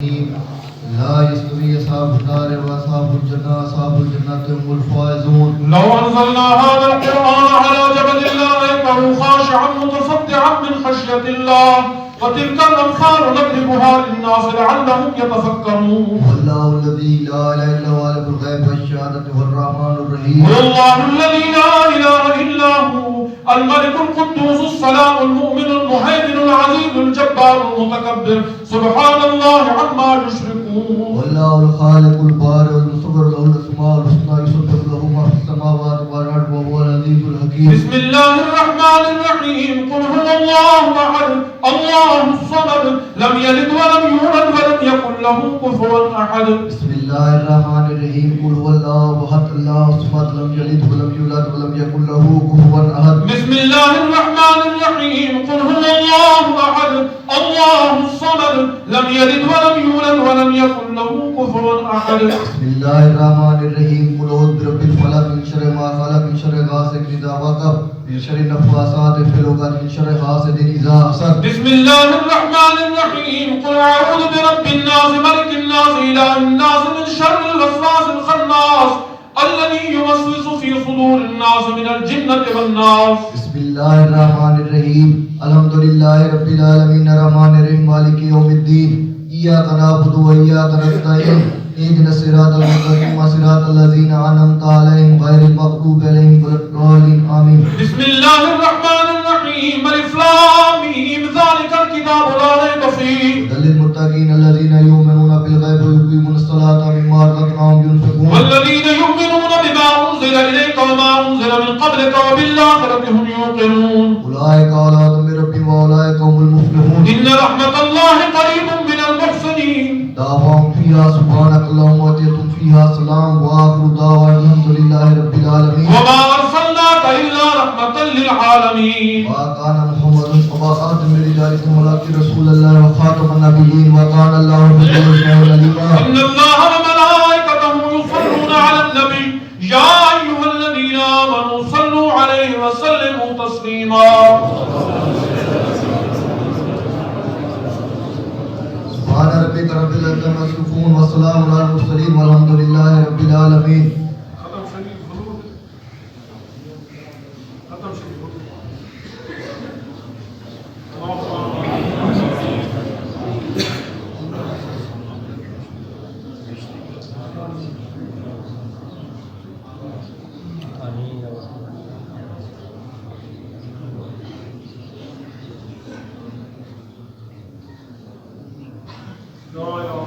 لا يستوي أصحاب النار وأصحاب الجنة أصحاب الجنة هم الفائزون. لو أنزلنا هذا القرآن على جبل لرأيته خاشعا متصدعا من خشية الله وتلك الأمثال نضربها للناس لعلهم يتفكرون. والله الذي لا إله إلا هو عالم الغيب والشهادة هو الرحمن الرحيم. والله الذي لا إله إلا هو الملك القدوس السلام المؤمن المهيمن العزيز الجبار المتكبر سبحان الله عما يشركون. والله الخالق البارئ المصور له الأسماء الحسنى يسبح له ما في السماوات والأرض وهو العزيز الحكيم. بسم الله الرحمن الرحيم قل هو الله أحد الله الصمد لم يلد ولم يولد ولم يكن له كفوا أحد. بسم الله الرحمن الرحيم قل هو الله أحد الله الصمد لم يلد ولم يولد ولم يكن له كفوا أحد. بسم الله الرحمن الرحيم قل هو الله أحد الله الصمد لم يلد ولم يولد ولم يكن له كفوا أحد. بسم الله الرحمن الرحيم قل أعوذ برب الفلق من شر ما خلق من شر غاسق إذا وقب من شر النفاثات في العقد من شر حاسد إذا حسد. بسم الله الرحمن الرحيم قل أعوذ برب الناس ملك الناس إله الناس من شر الوسواس الخناس الذي يوسوس في صدور الناس من الجنة والناس. بسم الله الرحمن الرحيم الحمد لله رب العالمين الرحمن الرحيم مالك يوم الدين إياك نعبد وإياك نستعين اهدنا الصراط المستقيم صراط الذين أنعمت عليهم غير المغضوب عليهم ولا الضالين آمين. بسم الله الرحمن الرحيم ألف لام ميم ذلك الكتاب لا ريب فيه هدى للمتقين الذين يؤمنون بالغيب ويقيمون الصلاة مما رزقناهم ينفقون. والذين يؤمنون بما أنزل إليك وما أنزل من قبلك وبالآخرة هم يوقنون. أولئك على هدى من ربهم وأولئك هم المفلحون. إن رحمة الله قريب من المحسنين. دعواهم فيها سبحانك اللهم وتحيتهم فيها سلام وآخر دعواهم الحمد لله رب العالمين. وما أرسلناك إلا رحمة للعالمين. ما كان محمد أبا أحد من رجالكم ولكن رسول الله وخاتم النبيين وكان الله بكل شيء عليما. إن الله وملائكته يصلون على النبي يا أيها الذين آمنوا صلوا عليه وسلموا تسليما. سبحان ربك رب العزة عما يصفون وسلام على المرسلين والحمد لله رب العالمين. No, no.